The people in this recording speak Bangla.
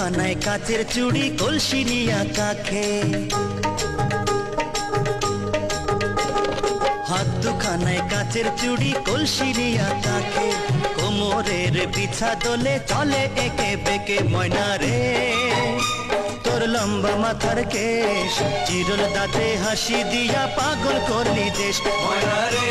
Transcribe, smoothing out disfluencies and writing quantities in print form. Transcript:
দুখানায় কাচের চুড়ি কলসি নিয়া কাখে, হাত দুখানায় কাচের চুড়ি কলসি নিয়া কাখে, কোমরের পিছা দোলে চলে একে বেকে ময়না রে। তোর লম্বা মাথার কেশ চিরল দাঁতে হাসি দিয়া পাগল করলি দেশ ময়না রে।